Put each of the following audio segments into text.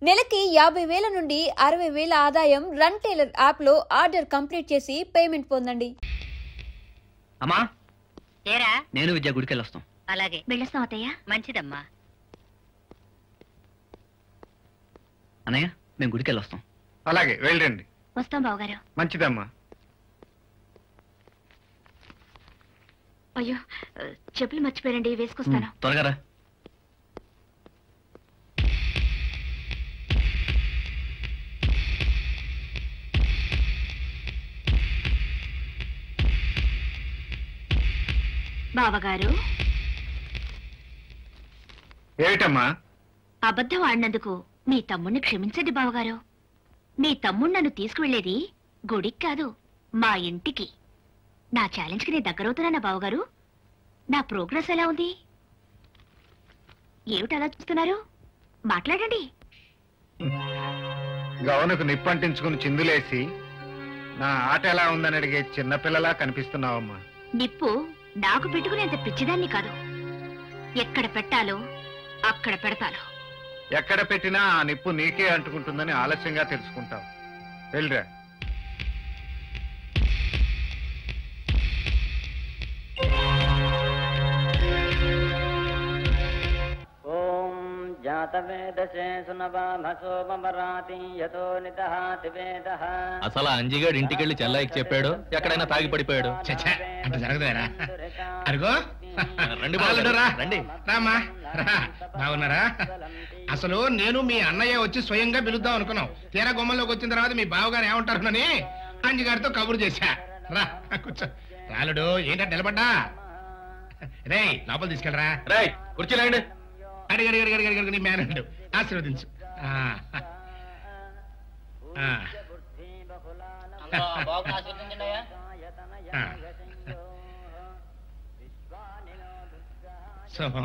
నెలకి 50,000 నుండి 60,000 ఆదాయం రన్ టైలర్ యాప్ లో ఆర్డర్ కంప్లీట్ చేసి పేమెంట్ పొందండి. అమ్మా ఏరా నేను విద్యా గుడికి వెళ్ళొస్తాం. అలాగే వెళ్ళొస్తాం అత్తయ్య. మంచిదమ్మా. అన్నయ్య మేము గుడికి వెళ్ళొస్తాం. అలాగే వెళ్ళండి. వస్తాం బావగారు. మంచిదమ్మా. అయ్యో చెప్పులు మర్చిపోయారండి, వేసుకొస్తాను. త్వరగా రా. బావగారు ఏమిటమ్మా? అబద్ధం ఆడినందుకు మీ తమ్ముణ్ణి క్షమించండి బావగారు. మీ తమ్ముడు నన్ను తీసుకువెళ్లేది గుడికి కాదు, మా ఇంటికి. నా ఛాలెంజ్ కి నేను దగ్గరవుతున్నానా బావగారు? నా ప్రోగ్రెస్ ఎలా ఉంది? ఏమిటి అలా చూస్తున్నారు? మాట్లాడండి. గౌనకు నిప్పంటించుకుని చిందులేసి నా ఆట ఎలా ఉందని అడిగే చిన్నపిల్లలా కనిపిస్తున్నావమ్మా. నిప్పు నాకు పెట్టుకునేంత పిచ్చిదాన్ని కాదు. ఎక్కడ పెట్టాలో అక్కడ పెడతాను. ఎక్కడ పెట్టినా ఆ నిప్పు నీకే అంటుకుంటుందని ఆలస్యంగా తెలుసుకుంటావు. వెళ్ళరా. అసలు అంజిగాడు ఇంటికెళ్ళి చెల్లాయికి చెప్పాడు, ఎక్కడైనా తాగి పడిపోయాడు. అంటే జరగదురా. అరుగో రండి రండి. రామా బాగున్నారా? అసలు నేను మీ అన్నయ్య వచ్చి స్వయంగా పిలుద్దాం అనుకున్నాం. తీరా గుమ్మల్లోకి వచ్చిన తర్వాత మీ బావగారు ఏమంటారునని అంజిగారితో కబురు చేశా. రా కూర్చో. రాలుడు ఏంటంటే నిలబడ్డా? రే లోపల తీసుకెళ్ళరా. రేయ్ కూర్చోలేండి. అడిగడిగడిగడిగడి నీ మేనడు ఆశీర్వదించు. శుభం.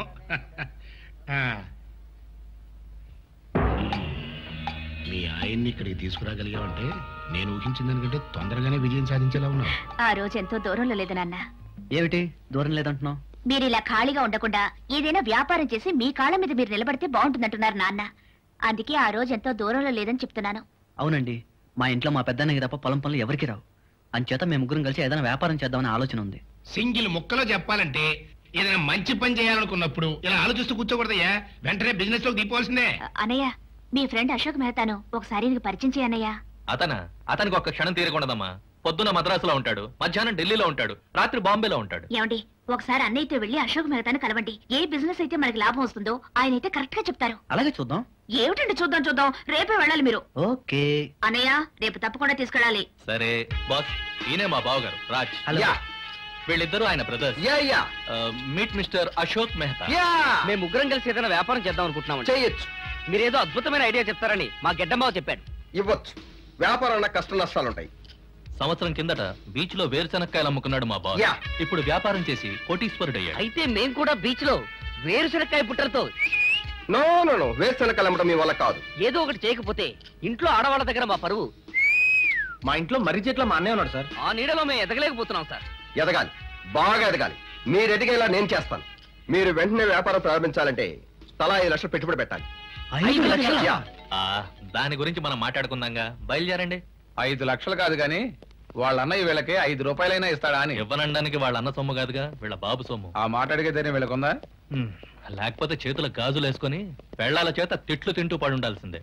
మీ ఆయన్ని ఇక్కడికి తీసుకురాగలిగావంటే నేను ఊహించిన దానికంటే తొందరగానే విజయం సాధించేలా ఉన్నావు. ఆ రోజు ఎంతో దూరంలో లేదు నాన్న. ఏమిటి దూరం లేదంటున్నావు? మీరు ఇలా ఖాళీగా ఉండకుండా ఏదైనా వ్యాపారం చేసి మీ కాళ్ళ మీద మీరు నిలబడితే బాగుంటుందంటున్నారు నాన్న. అందుకే ఆ రోజు ఎంతో దూరంలో లేదని చెప్తున్నాను. అవునండి, మా ఇంట్లో మా పెద్దన్నకి తప్ప పొలం పనులు ఎవరికి రావు. అంచేత మేము ముగ్గురం కలిసి ఏదైనా వ్యాపారం చేద్దామని ఆలోచన ఉంది. సింగిల్ ముక్కలో చెప్పాలంటే ఏదైనా మంచి పని చేయాలనుకున్నప్పుడు ఇలా ఆలోచిస్తూ కూర్చోకూడదయ్యా. వెంటనే బిజినెస్ లోకి దిగిపోవాల్సిందే. అన్నయ్య మీ ఫ్రెండ్ అశోక్ మెహతాను ఒకసారి నీకు పరిచయం చేయన్నయ్యా. అతనికి ఒక్క క్షణం తీరకుండదమ్మా. పొద్దున మద్రాసులో ఉంటాడు, మధ్యాహ్నం ఢిల్లీలో ఉంటాడు, రాత్రి బాంబేలో ఉంటాడు. ఏమండి ఒకసారి అన్నయ్యతో వెళ్లి అశోక్ మెహతాను కలవండి. ఏ బిజినెస్ అయితే మనకి లాభం వస్తుందో ఆయన అయితే కరెక్ట్ గా చెప్తారు. అలాగే చూద్దాం. ఏమిటండి చూద్దాం చూద్దాం, రేపే వెళ్ళాలి మీరు. ఓకే అన్నయ్య రేపు తప్పకుండా తీసుకెళ్ళాలి. సరే బాస్, ఈయనే మా బావగారు రాజ్. వీళ్ళిద్దరూ ఆయన brothers. Meet mister Ashok Mehta. మేము ముగ్గురం కలిసి ఏదైనా వ్యాపారం చేద్దాం అనుకుంటున్నాం. చేయొచ్చు. మీరేదో అద్భుతమైన ఐడియా చెప్తారని మా గెడ్డంబావ చెప్పాడు. ఇవ్వచ్చు. వ్యాపారంలో కష్ట నష్టాలుంటాయి. సంవత్సరం కిందట బీచ్ లో వేరుశనక్కాయలు అమ్ముకున్నాడు మా బావ. ఇప్పుడు వ్యాపారం చేసి కోటీశ్వరుడు అయ్యాడు. అయితే మేము కూడా బీచ్ లో వేరుశనక్కాయ పుట్టలతో నో వేరుశనక్కాయలు అమ్మడం మీ వల్ల కాదు. ఏదో ఒకటి చేయకపోతే ఇంట్లో ఆడవాళ్ళ దగ్గర మా పరువు. మా ఇంట్లో మర్రి చెట్ల మా అన్నయ్య ఉన్నాడు సార్. ఆ నీడలో మేము ఎదగలేకపోతున్నాం సార్. ఎదగాలి, బాగా ఎదగాలి. మీరు ఎదిగేలా నేను చేస్తాను. మీరు వెంటనే వ్యాపారం ప్రారంభించాలంటే తలా 5 లక్షలు పెట్టుబడి పెట్టాలి. 5 లక్షలా? దాని గురించి మనం మాట్లాడుకుందాంగా, బయలుదేరండి. 5 లక్షలు కాదు గాని వాళ్ళ అన్నయ్య వీళ్ళకి 5 రూపాయలైనా ఇస్తాడా అని. ఇవ్వనడానికి వాళ్ళ అన్న సొమ్ము కాదుగా, వీళ్ళ బాబు సొమ్ము. ఆ మాట అడిగితేనే వీళ్ళకుందా? లేకపోతే చేతుల గాజులు వేసుకుని పెళ్లాల చేత తిట్లు తింటూ పడుండాల్సిందే.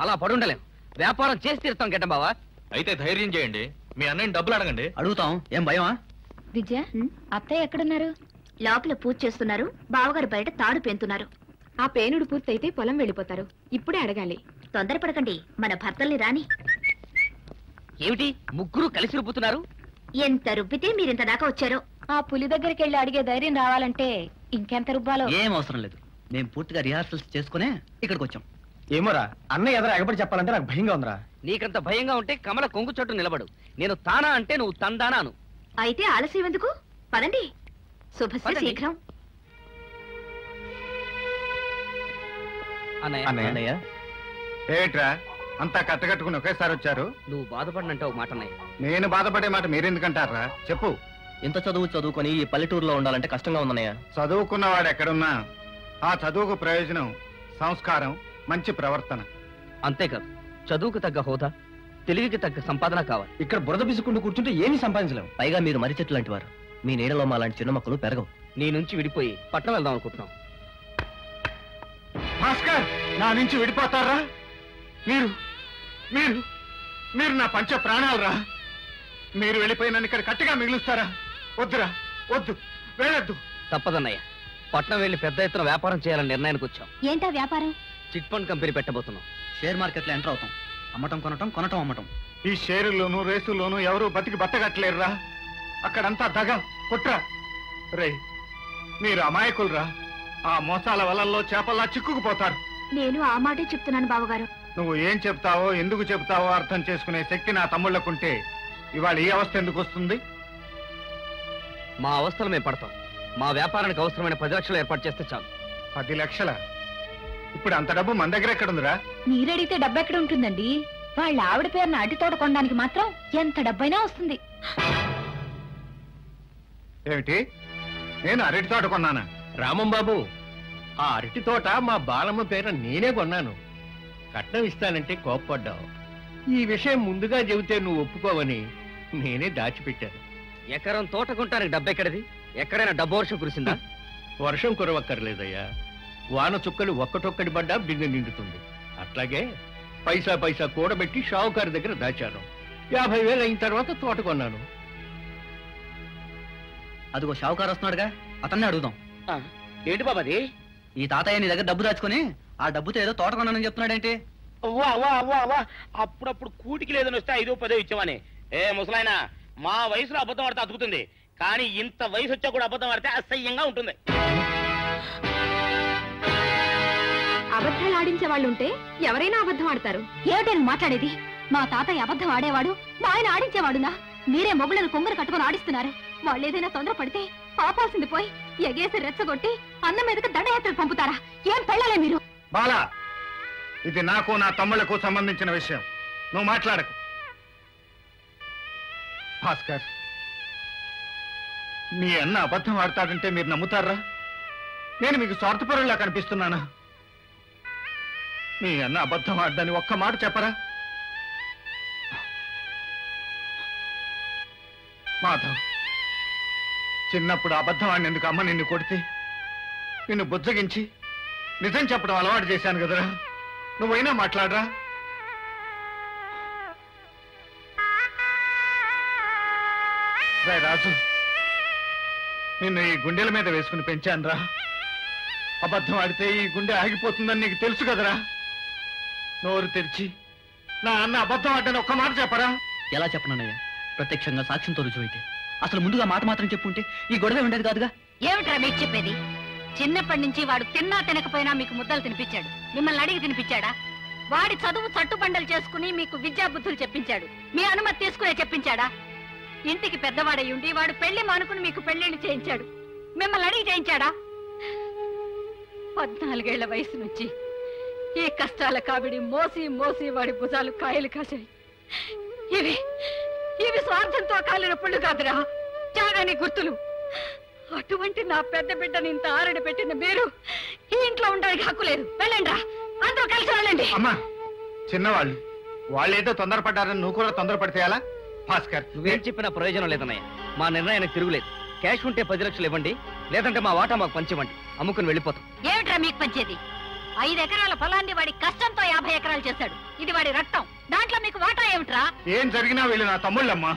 అలా పడుండలేం. వ్యాపారం చేసి తీరుతాం గెడ్డంబావా. అయితే ధైర్యం చేయండి, మీ అన్నయ్యని డబ్బులు అడగండి. అడుగుతాం, ఏం భయమా? విద్య అత్తయ్య ఎక్కడున్నారు? లోపల పూజ చేస్తున్నారు. బావగారు బయట తాడు పెంతున్నారు. ఆ పేనుడు పూర్తయితే పొలం వెళ్ళిపోతారు. ఇప్పుడే అడగాలి. తొందరపడకండి, మన భర్తల్ని రాని. ఏమిటి ముగ్గురు కలిసి రుబ్బుతున్నారు? ఎంత రుబ్బితే మీరింత దాకా వచ్చారో. ఆ పులి దగ్గరికి వెళ్ళి అడిగే ధైర్యం రావాలంటే ఇంకెంత రుబ్బాలో. ఏం అవసరం లేదు, మేము పూర్తిగా రిహార్సల్స్ చేసుకునే ఇక్కడికి వచ్చాం. ఏమోరా అన్నయ్య ఎదురు ఎగబడి చెప్పాలంటే నాకు భయంగా ఉందిరా. నీకంత భయంగా ఉంటే కమల కొంగు చోటు నిలబడు. నేను తానా అంటే నువ్వు తందానాను. అయితే ఆలస్యం ఎందుకు? పదండి. శుభశ్రీ శీఘ్రం. అన్నయ్య ఏమిట్రా అంతా కట్టకట్టుకుని ఒకేసారి వచ్చారు? నువ్వు బాధపడినంటావు మాట అన్నయ్య. నేను బాధపడే మాట మీరెందుకంటారా? చెప్పు. ఇంత చదువుకొని ఈ పల్లెటూరులో ఉండాలంటే కష్టంగా ఉందన్నయ్య. చదువుకున్నవాడు ఎక్కడున్నా ఆ చదువుకు ప్రయోజనం సంస్కారం, మంచి ప్రవర్తన. అంతేకాదు చదువుకు తగ్గ హోదా, తెలివికి తగ్గ సంపాదన కావాలి. ఇక్కడ బురద బిసుకుంటూ కూర్చుంటే ఏమీ సంపాదించలేము. పైగా మీరు మర్రి చెట్టు లాంటి వారు. మీ నీడలో మా లాంటి చిన్న మొక్కలు పెరగవు. నీ నుంచి విడిపోయి పట్నం వెళ్దాం అనుకుంటున్నాం. భాస్కర్, నా నుంచి విడిపోతారా? మీరు మీరు మీరు నా పంచ ప్రాణాలరా. మీరు వెళ్ళిపోయి నన్ను ఇక్కడ కట్టిగా మిగులుస్తారా? వద్దురా, వద్దు, వెళ్ళొద్దు. తప్పదన్నయ్య, పట్నం వెళ్ళి పెద్ద ఎత్తున వ్యాపారం చేయాలని నిర్ణయానికి వచ్చాం. ఏంటా వ్యాపారం? చిట్ ఫండ్ కంపెనీ పెట్టబోతున్నాం. షేర్ మార్కెట్ లో ఎంటర్ అవుతాం. అమ్మటం కొనటం, కొనటం అమ్మటం. ఈ షేరులోను రేసులోను ఎవరు బతికి బట్టగట్టలేరురా. అక్కడంతా దగ కుట్ర. రే, మీరు అమాయకులరా. ఆ మోసాల వలల్లో చేపల్లా చిక్కుకుపోతారు. నేను ఆ మాటే చెప్తున్నాను బావగారు. నువ్వు ఏం చెప్తావో, ఎందుకు చెప్తావో అర్థం చేసుకునే శక్తి నా తమ్ముళ్లకుంటే ఇవాళ ఈ అవస్థ ఎందుకు వస్తుంది? మా అవస్థలు మేము పడతాం. మా వ్యాపారానికి అవసరమైన 10 లక్షలు ఏర్పాటు చేస్తే చాలు. 10 లక్షల? ఇప్పుడు అంత డబ్బు మన దగ్గర ఎక్కడుందిరా? మీరడిగితే డబ్బు ఎక్కడ ఉంటుందండి? వాళ్ళ ఆవిడ పేరున అడ్డి తోట కొనడానికి మాత్రం ఎంత డబ్బైనా వస్తుంది. ఏమిటి? నేను అరటి తోట కొన్నానా? రామం బాబు, ఆ అరటి తోట మా బాలమ్మ పేర నేనే కొన్నాను. కట్నం ఇస్తానంటే కోప్పడ్డావు. ఈ విషయం ముందుగా చెబితే నువ్వు ఒప్పుకోవని నేనే దాచిపెట్టాను. ఎకరం తోట కొంటానికి డబ్బు ఎక్కడిది? ఎక్కడైనా డబ్బు వర్షం కురిసిందా? వర్షం కురవక్కర్లేదయ్యా. వాన చుక్కలు ఒక్కటొక్కటి పడ్డా బిందె నిండుతుంది. అట్లాగే పైసా పైసా కూడబెట్టి షావుకారు దగ్గర దాచాను. 50,000 అయిన తర్వాత తోట కొన్నాను. అదిగో షావుకారు వస్తున్నాడుగా, అతన్నే అడుగుదాం. ఏంటి బాబాది? ఈ తాతయ్య నీ దగ్గర డబ్బు దాచుకుని ఆ డబ్బుతో ఏదో తోట కొన్నానని చెప్తున్నాడేంటి? అప్పుడప్పుడు కూటికి లేదని వస్తే 5-10 ఇచ్చామని. ఏ ముసలాయన, మా వయసులో అబద్ధం ఆడితే అతుకుతుంది, కానీ ఇంత వయసు వచ్చా కూడా అబద్ధం ఆడితే అసహ్యంగా ఉంటుంది. అబద్ధాలు ఆడించే వాళ్ళు ఉంటే ఎవరైనా అబద్ధం ఆడతారు. ఏమిటని మాట్లాడేది? మా తాతయ్య అబద్ధం ఆడేవాడు, మా ఆయన ఆడించేవాడునా? మీరే మొగుళ్ళను కొంగరు కట్టుకుని ఆడిస్తున్నారు. వాళ్ళు ఏదైనా తొందర పడితే ఆపాల్సింది పోయి ఎగేసి రెచ్చగొట్టి అన్న మీదకి దండయాత్రలు పంపుతారా? ఏం పెళ్ళాలే మీరు? బాలా, ఇది నాకు నా తమ్ముళ్లకు సంబంధించిన విషయం. నువ్వు మాట్లాడకు. భాస్కర్, మీ అన్న అబద్ధం ఆడతాడంటే మీరు నమ్ముతారా? నేను మీకు స్వార్థపరులా కనిపిస్తున్నానా? మీ అన్న అబద్ధం ఆడదని ఒక్క మాట చెప్పరా? మాధవ్, చిన్నప్పుడు అబద్ధం ఆడినందుకు అమ్మ నిన్ను కొడితే నిన్ను బుజ్జగించి నిజం చెప్పడం అలవాటు చేశాను కదరా. నువ్వైనా మాట్లాడరా? రాజు, నిన్ను ఈ గుండెల మీద వేసుకుని పెంచానురా. అబద్ధం ఆడితే ఈ గుండె ఆగిపోతుందని నీకు తెలుసు కదరా. నోరు తెరిచి నా అన్న అబద్ధం ఆడని ఒక్క మాట చెప్పరా? ఎలా చెప్పనన్నయ్య? ప్రత్యక్షంగా సాక్ష్యంతో రుజువైతే. అసలు ముందుగా మాట మాత్రం చెప్పుంటే ఈ గొడవ ఉండేది కాదుగా. ఏమిట్రా మీకు చెప్పేది? చిన్నప్పటి నుంచి వాడు తిన్నా తినకపోయినా మీకు ముద్దలు తినిపించాడు. మిమ్మల్ని అడిగి తినిపించాడా? వాడి చదువు చట్టుబండలు చేసుకుని మీకు విద్యా బుద్ధులు చెప్పించాడు. మీ అనుమతి తీసుకునే చెప్పించాడా? ఇంటికి పెద్దవాడై ఉండి వాడు పెళ్లి మానుకుని మీకు పెళ్లిళ్ళు చేయించాడు. మిమ్మల్ని అడిగి చేయించాడా? 14 ఏళ్ల వయసు నుంచి ఈ కష్టాల కావిడి మోసి మోసి వాడి భుజాలు కాయలు కాశాయి. ఇవి ఇవి స్వార్థంతో కాలిన పుళ్ళు కాదురా, త్యాగాని గుర్తులు. అటువంటి నా పెద్ద బిడ్డని ఇంత ఆరడి పెట్టిన మీరు ఈ ఇంట్లో ఉండడానికి హక్కు లేదు. వెళ్ళండి, అందరూ కలిసి వెళ్ళండి. అమ్మా, చిన్నవాళ్ళు వాళ్ళేదో తొందరపడ్డారని నువ్వు కూడా తొందరపడితే ఎలా? భాస్కర్, నువ్వేం చెప్పినా ప్రయోజనం లేదన్నయ్య. మా నిర్ణయానికి తిరుగులేదు. క్యాష్ ఉంటే 10 లక్షలు ఇవ్వండి, లేదంటే మా వాటా మాకు పంచివ్వండి. అమ్ముకుని వెళ్ళిపోతాం. ఏమిట్రా మీకు పంచేది? 5 ఎకరాల పొలాన్ని వాడి కష్టంతో 50 ఎకరాలు చేశాడు. ఇది వాడి రక్తం. దాంట్లో మీకు వాటా ఏమిట్రా? ఏం జరిగినా వీళ్ళు నా తమ్ముళ్ళమ్మా.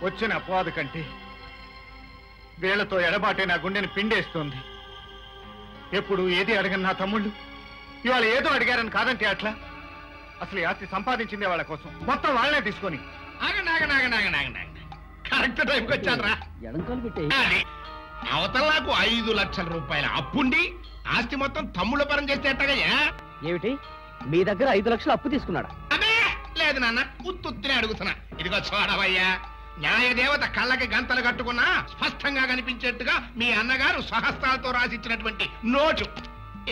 వచ్చిన అపవాదు కంటే వీళ్లతో ఎడబాటే నా గుండెని పిండేస్తుంది. ఎప్పుడు ఏది అడగని నా తమ్ముళ్ళు ఇవాళ ఏదో అడిగారని కాదంటే అట్లా. అసలు ఈ ఆస్తి సంపాదించిందే వాళ్ళ కోసం, మొత్తం వాళ్ళనే తీసుకొని. కరెక్ట్ టైంకి వచ్చాను రా. అవతల నాకు 5 లక్షల రూపాయల అప్పుండి ఆస్తి మొత్తం తమ్ముళ్ళ పరం చేస్తే ఎట్టగయ్యా? ఏమిటి, మీ దగ్గర 5 లక్షలు అప్పు తీసుకున్నాడా? అదే లేదు నాన్న, ఉత్తునే అడుగుతున్నా. ఇదిగో చూడవయ్యా, న్యాయదేవత కళ్ళకి గంతలు కట్టుకున్నా స్పష్టంగా కనిపించేట్టుగా మీ అన్నగారు స్వహస్తాలతో రాసిచ్చినటువంటి నోటు.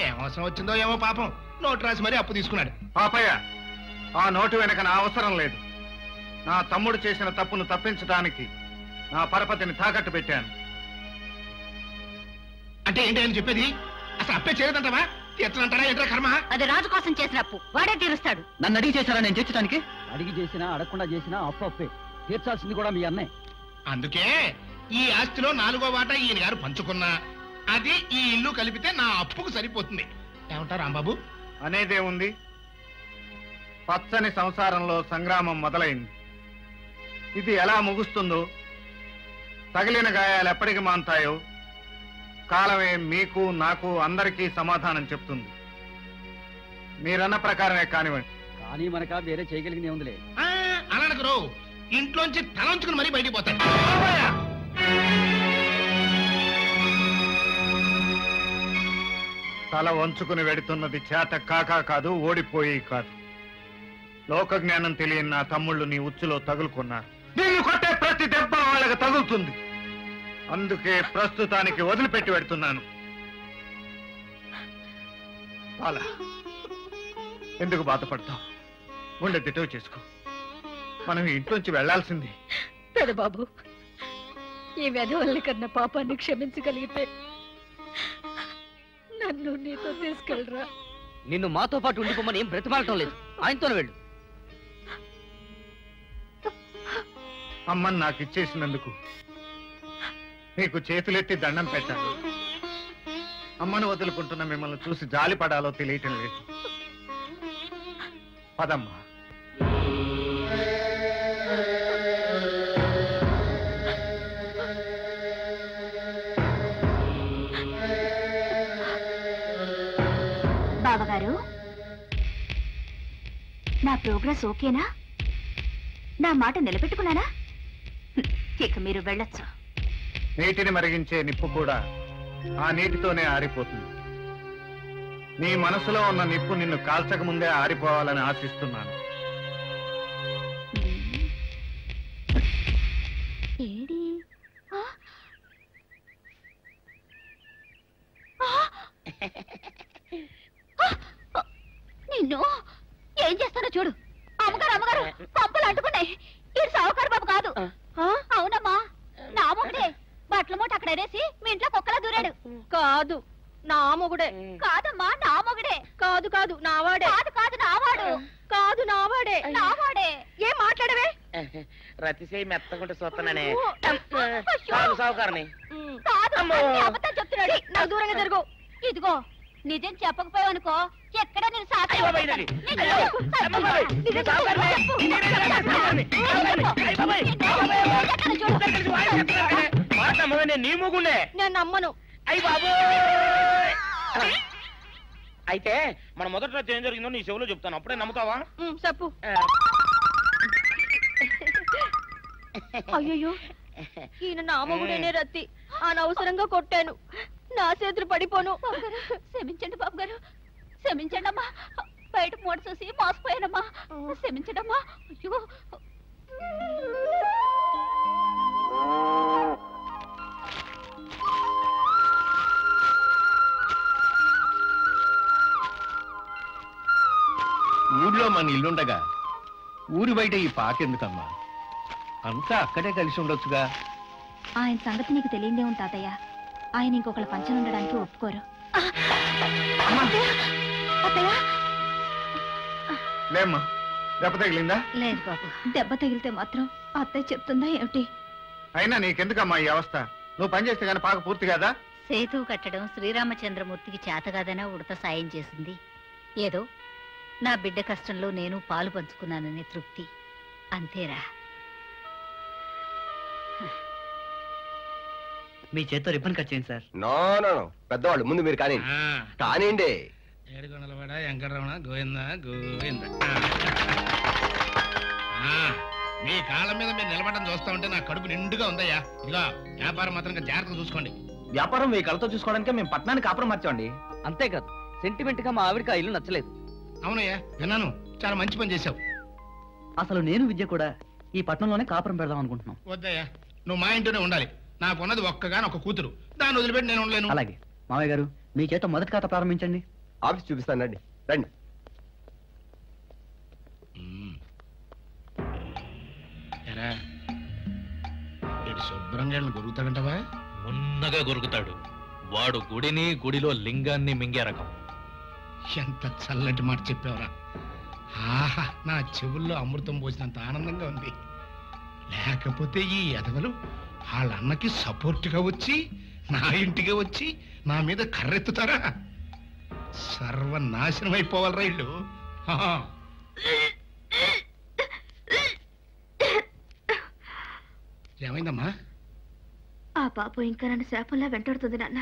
ఏం అవసరం వచ్చిందో ఏమో పాపం, నోటు రాసి మరీ అప్పు తీసుకున్నాడు. పాపయ్య, ఆ నోటు వెనక నా అవసరం లేదు. నా తమ్ముడు చేసిన తప్పును తప్పించడానికి నా పరపతిని తాకట్టు పెట్టాను. అంటే ఏంటి అని చెప్పేది? అసలు అప్పే చేయదంటావా? తీర్చనంటారా ఏంట్రా కర్మ? అది రాజు కోసం చేసిన అప్పు, వాడే తీరుస్తాడు. నన్ను అడిగి చేశారా నేను తీర్చడానికి? అడిగి చేసినా అడగకుండా చేసినా అప్పు అప్పే, తీర్చాల్సింది కూడా మీ అన్నే. అందుకే ఈ ఆస్తిలో 4వ వాటా ఈయన గారు పంచుకున్నా అది ఈ ఇల్లు కలిపితే నా అప్పుకు సరిపోతుంది. ఏమంటారు రాంబాబు? అనేదే ఉంది. పచ్చని సంసారంలో సంగ్రామం మొదలైంది. ఇది ఎలా ముగుస్తుందో, తగిలిన గాయాలు ఎప్పటికి మాంతాయో కాలమే మీకు నాకు అందరికీ సమాధానం చెప్తుంది. మీరన్న ప్రకారమే కానివ్వండి. కానీ మనక వేరే చేయగలిగింది ఉందిలే. అలానకు ఇంట్లోంచి తలంచుకుని మరీ బయటికి పోతాడు. తల వంచుకుని వెడుతున్నది చేత కాకా కాదు, ఓడిపోయి కాదు. లోక జ్ఞానం తెలియని నా తమ్ముళ్ళు నీ ఉచ్చులో తగులుకున్నారు. దీన్ని కొట్టే ప్రతి దెబ్బ వాళ్ళకి తగులుతుంది. అందుకే ప్రస్తుతానికి వదిలిపెట్టి పెడుతున్నాను. అలా ఎందుకు బాధపడతావు? ఉండే దిటవు చేసుకో. మనం ఇంట్లోంచి వెళ్లాల్సింది. పెదబాబు, ఈ వెధవల్ని కన్నా పాపాన్ని క్షమించగలిగితే నన్ను నీతో తీసుకెళ్ళరా. నిన్ను మాతో పాటు ఉండిపోమని ఏం బ్రతిమాలటం లేదు, ఆయనతోనే వెళ్ళు. అమ్మని నాకు ఇచ్చేసినందుకు నీకు చేతులెత్తి దండం పెట్టాను. అమ్మను వదులుకుంటున్న మిమ్మల్ని చూసి జాలి పడాలో తెలియటం లేదు. పదమ్మా. బావగారు, నా ప్రోగ్రెస్ ఓకేనా? నా మాట నిలబెట్టుకున్నానా? ఇక మీరు వెళ్ళొచ్చు. నీటిని మరిగించే నిప్పు కూడా ఆ నీటితోనే ఆరిపోతుంది. నీ మనసులో ఉన్న నిప్పు నిన్ను కాల్చక ముందే ఆరిపోవాలని ఆశిస్తున్నాను. ఏడి నిన్ను ఏం చేస్తానో చూడు. అమ్మగారు అమ్మగారు, పంపలు అంటుకున్నాయి. ఇది సావుకారు బాబు కాదు. అవునమ్మా, నా మొగుడే. బట్టల మూట అక్కడ ఎరేసి మీ ఇంట్లో కుక్కలా దూరాడు. కాదు, నా మొగుడే. కాదమ్మా, నా మొగుడే. కాదు కాదు, నావాడే. కాదు కాదు, నావాడు. కాదు, నావాడే. నావాడే. ఏం మాట్లాడవే? రతిసేయి మెత్తకుంటే చూస్తున్నానే. అయ్యో. సావుకారని కాదు, అబద్ధం చెప్తున్నాడు. నాకు దూరంగా జరుగు. ఇదిగో, నిజం చెప్పకపోయావనుకో ఎక్కడ నేను నీ మూగుండే. నేను నమ్మను. అయ్యి బాబు. అయితే మన మొదటి రోజు ఏం జరిగిందో నీ చెవులో చెప్తాను, అప్పుడే నమ్ముతావా? చెప్పు. అయ్యో, ఈయన నా మొగుడేనే రత్తి. అనవసరంగా కొట్టాను. నా చేతులు పడిపోను. క్షమించండి బాబు గారు, క్షమించండి అమ్మా. బయట మూట చూసి మోసపోయానమ్మా. క్షమించండి అమ్మా. అయ్యో, ఊర్లో మన ఇల్లుండగా ఊరి బయట ఈ పాకెందుకమ్మా? అంతా అక్కడే కలిసి ఉండొచ్చుగా. ఆయన సంగతి నీకు తెలియదే ఉంది తాతయ్య. ఆయన ఇంకొకళ్ళ పంచన ఉండడానికి ఒప్పుకోరు. లేమ్మా, దెబ్బ తగిలిందా? లేదు బాబు, దెబ్బ తగిలితే మాత్రం అత్తయ్య చెప్తుందా ఏమిటి? అయినా నీకెందుకమ్మా ఈ అవస్థ? నువ్వు పని చేస్తే గానీ పాక పూర్తి కాదా? సేతు కట్టడం శ్రీరామచంద్రమూర్తికి చేతగాదనా ఉడత సాయం చేసింది. ఏదో నా బిడ్డ కష్టంలో నేను పాలు పంచుకున్నాననే తృప్తి, అంతేరా. మీ చేత్తో రిబ్బన్ కట్ చేయండి సార్. నో నో నో, పెద్దవాళ్ళు ముందు మీరు కానీ కానివ్వండి. ఏడుకొండలవాడ వెంకటరమణ గోవింద గోవింద. మీ కాళ్ళ మీద మీరు నిలబడడం చూస్తా ఉంటే నా కడుపు నిండుగా ఉందయ్యా. ఇదిగో వ్యాపారం మాత్రం జాగ్రత్తగా చూసుకోండి. వ్యాపారం మీ కళ్ళతో చూసుకోవడానికి మేము పట్టణానికి కాపురం మార్చామండి. అంతేకాదు, సెంటిమెంట్ గా మా ఆవిడకి ఆ ఇల్లు నచ్చలేదు. అవునయ్యా, విన్నాను. చాలా మంచి పని చేశావు. అసలు నేను విద్య కూడా ఈ పట్టణంలోనే కాపురం పెడదాం అనుకుంటున్నాం. వద్దయ్యా, నువ్వు మా ఇంట్లోనే ఉండాలి. నాకున్నది ఒక్కగాని ఒక కూతురు, దాన్ని వదిలిపెట్టి నేను ఉండలేను. అలాగే మావయ్య గారు, మీ చేత మొదటి ఖాతా ప్రారంభించండి. ఆఫీస్ చూపిస్తాను, రండి రండి. శుభ్రంగా గురుగుతాడంటవా? ఉన్నగా గొరుకుతాడు. వాడు గుడిని, గుడిలో లింగాన్ని మింగే రకం. ఎంత చల్లటి మాట చెప్పావురా. ఆహా, నా చెవుల్లో అమృతం పోసినంత ఆనందంగా ఉంది. లేకపోతే ఈ ఎదవలు వాళ్ళ అన్నకి సపోర్ట్గా వచ్చి నా ఇంటికి వచ్చి నా మీద కర్రెత్తుతారా? సర్వనాశనం అయిపోవాలరా ఇల్లు. ఏమైందమ్మా? ఆ పాపం ఇంకా నన్ను శాపంలా వెంటాడుతుంది నాన్న.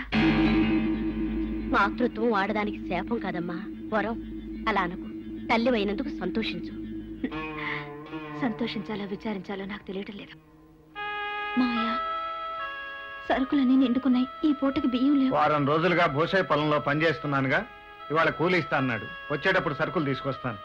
మాతృత్వం ఆడదానికి శాపం కాదమ్మా, వరం. అలా అనకు. తల్లి అయినందుకు సంతోషించు. సంతోషించాలో విచారించాలో నాకు తెలియటం లేదు. మావయ్య, సరుకులన్నీ నిండుకున్నాయి. ఈ పూటకి బియ్యం లేవు. వారం రోజులుగా భూసాయి పొలంలో పనిచేస్తున్నానుగా, ఇవాళ కూలి ఇస్తా అన్నాడు. వచ్చేటప్పుడు సరుకులు తీసుకొస్తాను.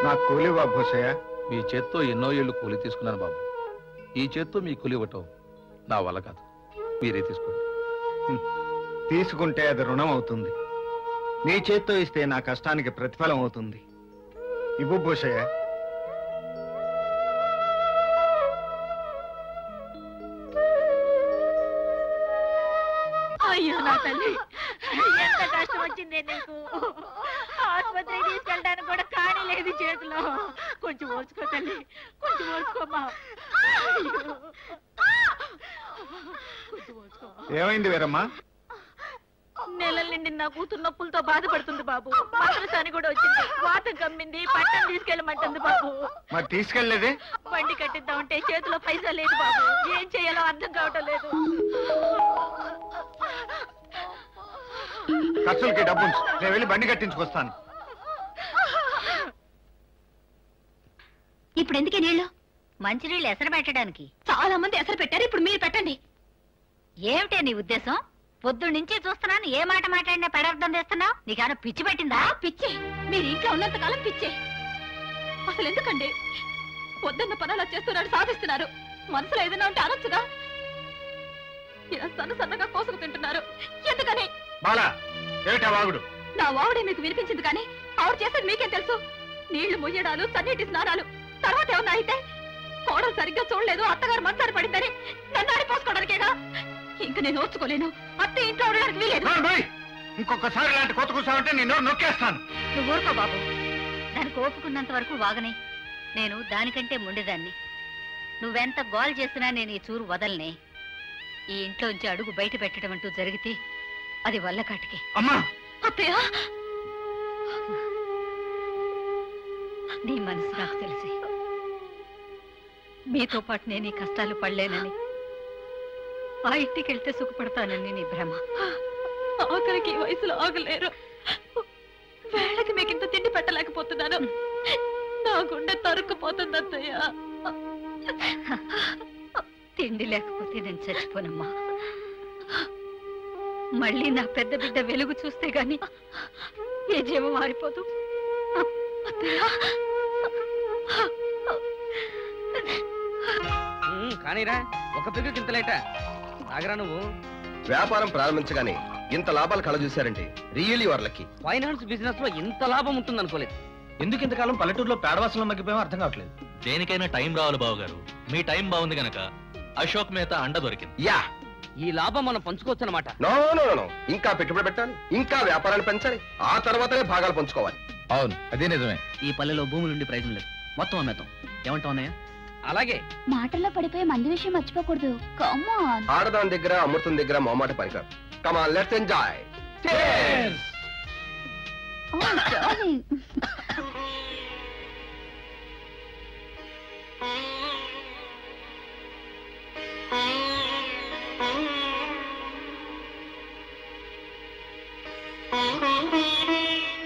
నాకు కూలి ఇవ్వ భూసయ్య. మీ చేత్తో ఎన్నో ఏళ్ళు కూలి తీసుకున్నాను బాబు. ఈ చేత్తో మీ కూలి ఇవ్వటం నా వల్ల కాదు. మీరే తీసుకోండి. తీసుకుంటే అది రుణం అవుతుంది. నీ చేత్తో ఇస్తే నా కష్టానికి ప్రతిఫలం అవుతుంది. ఇవ్వు భూసయ్య. అయ్యో నా తల్లి, ఎంత కష్టం వచ్చిందే నీకు. ఆసుపత్రికి తీసుకెళ్ళడానికి కూడా కానీ లేదు చేతిలో. కొంచెం ఓర్చుకో తల్లి, కొంచెం ఓర్చుకోమ్మా. ఏమైంది వీరమ్మా? నెలల నుండి నా కూతురు నొప్పులతో బాధపడుతుంది బాబు. మంత్రసాని కూడా వచ్చింది, వాతం కమ్మింది, పట్టణం తీసుకెళ్ళమంటుంది బాబు. మరి తీసుకెళ్లేదే? బండి కట్టిద్దామంటే చేతిలో పైసా లేదు బాబు. ఏం చేయాలో అర్థం కావటం లేదు. ఖర్చులకి డబ్బు నేను వెళ్ళి బండి కట్టించుకొస్తాను. ఇప్పుడు ఎందుకే నీళ్ళు? మంచినీళ్ళు ఎసరు పెట్టడానికి. చాలా మంది ఎసరు పెట్టారు, ఇప్పుడు మీరు పెట్టండి. ఏమిటే నీ ఉద్దేశం? పొద్దున్న నుంచి చూస్తున్నాను, ఏ మాట మాట్లాడినా పెడార్థం చేస్తున్నావు. నీకేమైనా పిచ్చి పెట్టిందా? పిచ్చే, మీరు ఇంట్లో ఉన్నంత కాలం పిచ్చే. అసలు ఎందుకండి పొద్దున్న పనులు చేస్తున్నారు, సాధిస్తున్నారు. మనసులో ఏదైనా ఉంటే అనొచ్చుగా. ఇలా సన్న సన్నగా కోసుకు తింటున్నారు ఎందుకని? బాలా, ఏమిటా వాగుడు? నా వావుడే మీకు వినిపించింది కానీ ఆవిడ చేసేది మీకేం తెలుసు? నీళ్లు మొయ్యడాలు, చన్నీటి స్నానాలు. తర్వాత ఏమన్నా అయితే కోడలు సరిగ్గా చూడలేదు, అత్తగారు మనసారి పడిందని నన్ను ఆడిపోసుకోవడానికేగా. ఇంక నేను ఓర్చుకోలేను. అత్త ఇంట్లో ఉండడానికి వీలేదు. ఇంకొకసారి ఇలాంటి కొత్త కూర్చోమంటే నేను నొక్కేస్తాను. నువ్వు ఊరుకో బాబు. దానికి ఓపుకున్నంత వరకు వాగనే. నేను దానికంటే ముండేదాన్ని. నువ్వెంత గోల్ చేసినా నేను ఈ చూరు వదలనే. ఈ ఇంట్లోంచి అడుగు బయట పెట్టడం అంటూ జరిగితే అది వల్ల కాటికి. అమ్మా, అత్తయ్య, నీ మనసు నాకు తెలిసి మీతో పాటు నేను ఈ కష్టాలు పడలేనని, ఆ ఇంటికి వెళ్తే సుఖపడతానని నీ భ్రమ. ఆఖరికి ఈ వయసులో ఆగలేరు. వేళకి మీకు ఇంత తిండి పెట్టలేకపోతున్నాను. నా గుండె తరుక్కుపోతుంది అత్తయ్య. తిండి లేకపోతే నేను చచ్చిపోనమ్మా. మళ్ళీ నా పెద్ద బిడ్డ వెలుగు చూస్తే గాని ఏ జీవం మారిపోదు. కానీరా, ఒక పిగ్గు తింటలేట నాగరా. నువ్వు వ్యాపారం ప్రారంభించగానే ఇంత లాభాలు కళ చూశారంటే రియల్లీ వాళ్ళకి. ఫైనాన్స్ బిజినెస్ లో ఇంత లాభం ఉంటుంది అనుకోలేదు. ఎందుకు ఇంతకాలం పల్లెటూరులో పేడవాసంలో మగ్గిపోయామో అర్థం కావట్లేదు. దేనికైనా టైం రావాలి బాబు గారు. మీ టైం బాగుంది గనక అశోక్ మేత అండ దొరికింది. యా, ఈ లాభం మనం పంచుకోవచ్చు అనమాట. నో నో నో, ఇంకా పెట్టుబడి పెట్టాలి, ఇంకా వ్యాపారాన్ని పెంచాలి, ఆ తర్వాతనే భాగాలు పంచుకోవాలి. అవును, అదే నిజమే. ఈ పల్లెలో భూములుండి ప్రయోజనం లేదు. మొత్తం అమ్మేద్దాం. ఏమంటావు అన్నయ్య? అలాగే. మాటల్లో పడిపోయి మంది విషయం మర్చిపోకూడదు. Come on. ఆడదాని దగ్గర అమృతం దగ్గర మొమాట పనికారు. Come on, let's enjoy. Oh darling.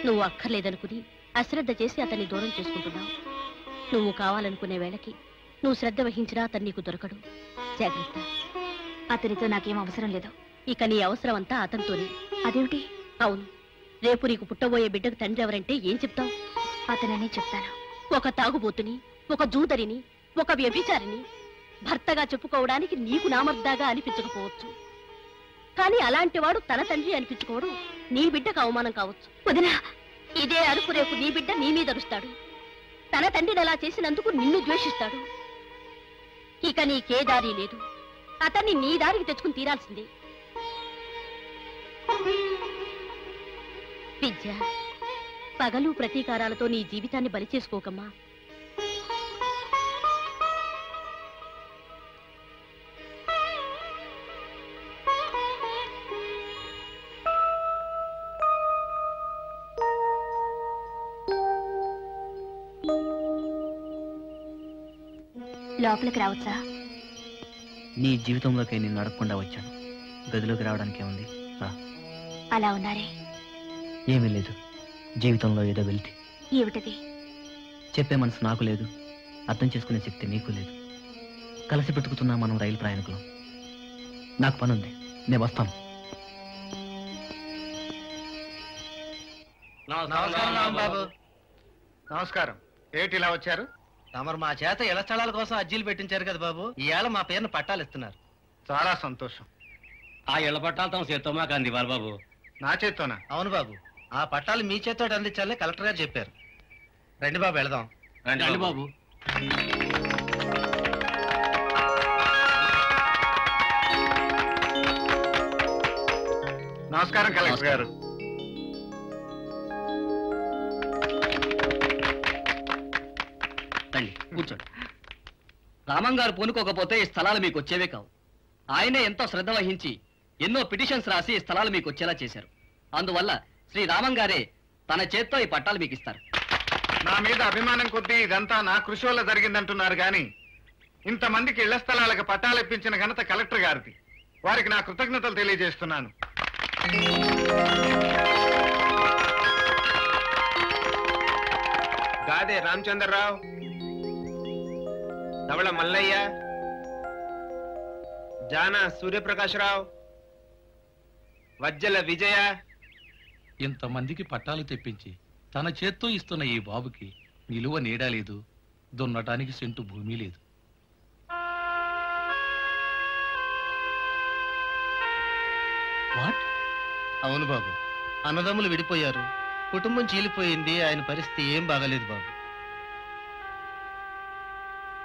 నువ్వు అక్కర్లేదనుకుని అశ్రద్ధ చేసి అతన్ని దూరం చేసుకుంటున్నావు. నువ్వు కావాలనుకునే వేళకి నువ్వు శ్రద్ధ వహించినా అతను నీకు దొరకడు. జాగ్రత్త. అతనితో నాకేం అవసరం లేదు. ఇక నీ అవసరం అంతా అతనితోనే. అదేమిటి? అవును, రేపు నీకు పుట్టబోయే బిడ్డకు తండ్రి ఎవరంటే ఏం చెప్తావు? అతననే చెప్తాను. ఒక తాగుబోతుని, ఒక జూదరిని, ఒక వ్యభిచారిని భర్తగా చెప్పుకోవడానికి నీకు నామర్దాగా అనిపించకపోవచ్చు, కానీ అలాంటి వాడు తన తండ్రి అనిపించుకోవడం నీ బిడ్డకు అవమానం కావచ్చు. వదినా, ఇదే అరుపు రేపు నీ బిడ్డ నీ మీద అరుస్తాడు. తన తండ్రిని అలా చేసినందుకు నిన్ను ద్వేషిస్తాడు. ఇక నీకే దారి లేదు, అతన్ని నీ దారికి తెచ్చుకుని తీరాల్సిందే. విద్య, పగలు ప్రతీకారాలతో నీ జీవితాన్ని బలి చేసుకోకమ్మా. లోపలికి రావచ్చా? నీ జీవితంలోకి నేను నడకుండా వచ్చాను. గదిలోకి రావడానికి ఏముంది? అలా ఉన్నారే. ఏమీ లేదు, జీవితంలో ఏదో వెళ్తే. ఏమిటది? చెప్పే మనసు నాకు లేదు, అర్థం చేసుకునే శక్తి నీకు లేదు. కలిసి పెట్టుకుతున్నా మనం రైలు ప్రయాణికులం. నాకు పని ఉంది, నేను వస్తాను. నమస్కారం. ఏటి ఇలా వచ్చారు? తమరు మా చేత ఇళ్ల స్థలాల కోసం అర్జీలు పెట్టించారు కదా బాబు, ఈవేళ మా పేరును పట్టాలు ఇస్తున్నారు. చాలా సంతోషం. ఆ ఇళ్ల పట్టాలు తమ చేత్తో మాకు అందివ్వాలి బాబు. నా చేత్తోనా? అవును బాబు, ఆ పట్టాలు మీ చేత్తో అందించాలని కలెక్టర్ గారు చెప్పారు. రండి బాబు, వెళదాం. రండి బాబు. నమస్కారం కలెక్టర్ గారు. రండి, కూర్చోండి. రామం గారు పూనుకోకపోతే ఈ స్థలాలు మీకు వచ్చేవే కావు. ఆయనే ఎంతో శ్రద్ధ వహించి ఎన్నో పిటిషన్స్ రాసి ఈ స్థలాలు మీకు వచ్చేలా చేశారు. అందువల్ల శ్రీ రామం గారే తన చేత్తో ఈ పట్టాలు మీకు ఇస్తారు. నా మీద అభిమానం కొద్దీ ఇదంతా నా కృషి వల్ల జరిగిందంటున్నారు గాని ఇంతమందికి ఇళ్ల స్థలాలకు పట్టాలు ఇప్పించిన ఘనత కలెక్టర్ గారిది. వారికి నా కృతజ్ఞతలు తెలియజేస్తున్నాను. గాదే రామచంద్రరావు, ధవళ మల్లయ్య, జానా సూర్యప్రకాశరావు, వజ్జల విజయ. ఇంతమందికి పట్టాలు తెప్పించి తన చేత్తో ఇస్తున్న ఈ బాబుకి నిలువ నీడా లేదు, దున్నటానికి సెంటు భూమి లేదు. వాట్? అవును బాబు, అన్నదమ్ములు విడిపోయారు, కుటుంబం చీలిపోయింది. ఆయన పరిస్థితి ఏం బాగాలేదు బాబు.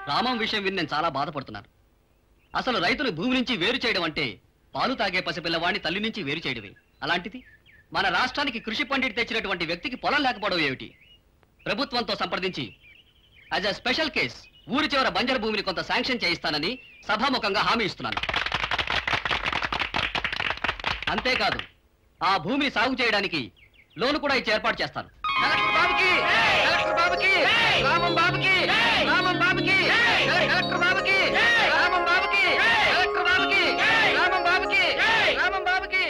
రామం విషయం విని నేను చాలా బాధపడుతున్నాను. అసలు రైతులు భూమి నుంచి వేరు చేయడం అంటే పాలు తాగే పసిపిల్లవాడిని తల్లి నుంచి వేరు చేయడమే. అలాంటిది మన రాష్ట్రానికి కృషి పండిట్ తెచ్చినటువంటి వ్యక్తికి పొలం లేకపోవడం ఏమిటి? ప్రభుత్వంతో సంప్రదించి యాజ్ అ స్పెషల్ కేస్ ఊరి చివర బంజరు భూమిని కొంత శాంక్షన్ చేయిస్తానని సభాముఖంగా హామీ ఇస్తున్నాను. అంతేకాదు, ఆ భూమిని సాగు చేయడానికి లోను కూడా ఇచ్చి ఏర్పాటు చేస్తాను. కలెక్టర్ బాబుకి, కలెక్టర్ బాబుకి, రామం బాబుకి, రామం బాబుకి, కలెక్టర్ బాబుకి, రామం బాబుకి, కలెక్టర్ బాబుకి, రామం బాబుకి, రామం బాబుకి.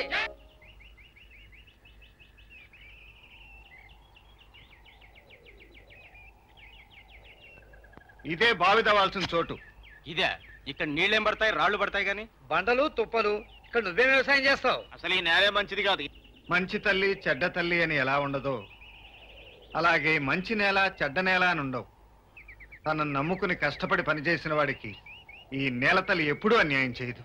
ఇదే బావి తవ్వాల్సిన చోటు. ఇదే ఇక్కడ నీళ్ళేం పడతాయి, రాళ్లు పడతాయి గాని బండలు తుప్పలు. ఇక్కడ నువ్వేం వ్యవసాయం చేస్తావు? అసలు ఈ నేలే మంచిది కాదు. మంచి తల్లి చెడ్డ తల్లి అని ఎలా ఉండదో అలాగే మంచి నేల చెడ్డ నేల అని ఉండవు. తనను నమ్ముకుని కష్టపడి పనిచేసిన వాడికి ఈ నేల తల్లి ఎప్పుడూ అన్యాయం చేయదు.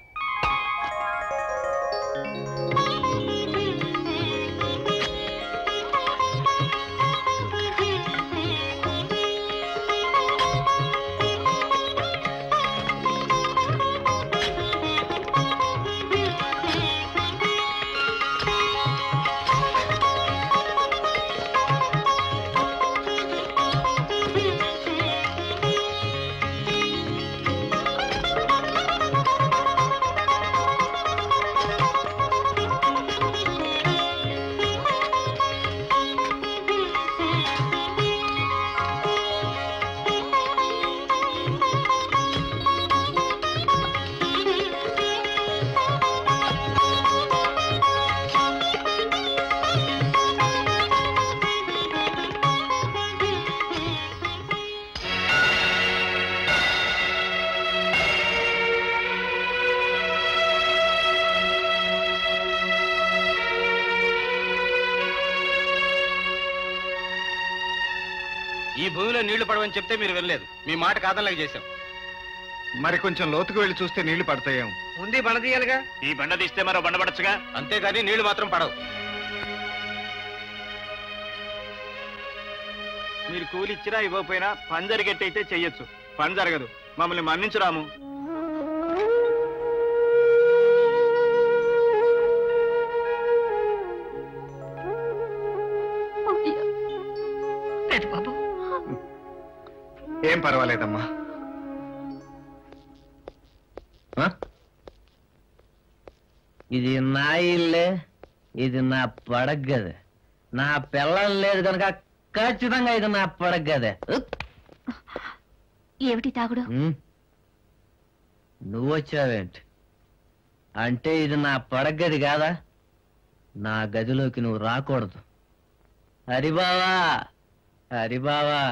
ఈ భూమిలో నీళ్లు పడవని చెప్తే మీరు వెళ్ళలేదు. మీ మాట కాదనలాగా చేశాం. మరి కొంచెం లోతుకు వెళ్ళి చూస్తే నీళ్లు పడతాయేమో. ముందు బండ తీయాలిగా. ఈ బండ తీస్తే మరో బండ పడచ్చుగా. అంతేగాని నీళ్లు మాత్రం పడవు. మీరు కూలి ఇచ్చినా ఇవ్వకపోయినా పని జరిగేట్టయితే చెయ్యొచ్చు. పని జరగదు. మమ్మల్ని మన్నించురాము. ఏం పర్వాలేదమ్మా. ఇది నా ఇల్లే, ఇది నా పడగదే. నా పిల్లలు లేదు కనుక ఖచ్చితంగా ఇది నా పడగదే. ఏమిటి తాగుడు? నువ్వు వచ్చావేంటి? అంటే ఇది నా పడగది కాదా? నా గదిలోకి నువ్వు రాకూడదు. హరిబావా, హరిబావా,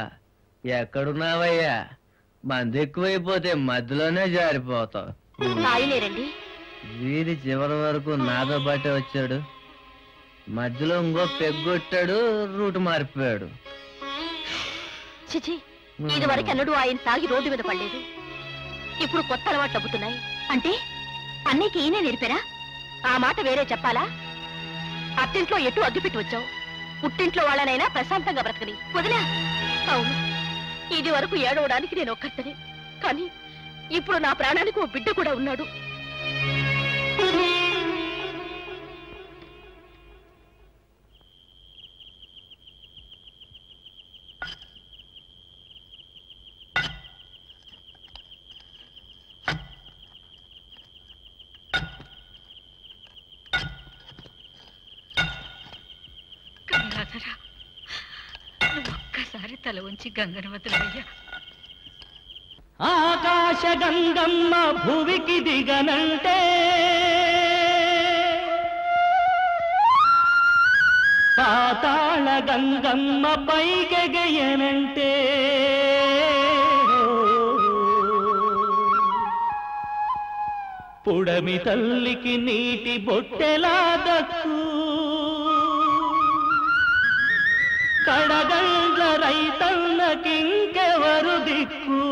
ఎక్కడున్నావయ్యా? మంది ఎక్కువైపోతే మధ్యలోనే జారిపోతావు. ఆయనేరండి. వీధి చివరి వరకు నాతో పాటే వచ్చాడు. మధ్యలో ఇంకో పెగ్గొట్టాడు, రూట్ మారిపోయాడు. చిచి, ఇది వరకు అన్నడు ఆయన తాగి రోడ్డు మీద పడలేదు. ఇప్పుడు కొత్త అలవాట్లు అబ్బుతున్నాయి. అంటే అన్నయ్యకి ఈయనే నేర్పారా? ఆ మాట వేరే చెప్పాలా? అత్తింట్లో ఎటు అగ్గిపెట్టి వచ్చావు. పుట్టింట్లో వాళ్ళనైనా ప్రశాంతంగా బ్రతకని వదినా. అవును, ఇది వరకు ఏడవడానికి నేను ఒక్కర్తనే. కానీ ఇప్పుడు నా ప్రాణానికి ఓ బిడ్డ కూడా ఉన్నాడు. గంగాధరా, నువ్వు ఒక్కసారి తల ఉంచి గంగను వదిలయ్యా. ఆకాశ గంగమ్మ భువికి దిగనంటే, పాతాళ గంగమ్మ పైకెగయనంటే, పుడమి తల్లికి నీటి బొట్టెలా దక్కు, కడగండ్ల రైతన్నకింకెవరు దిక్కు.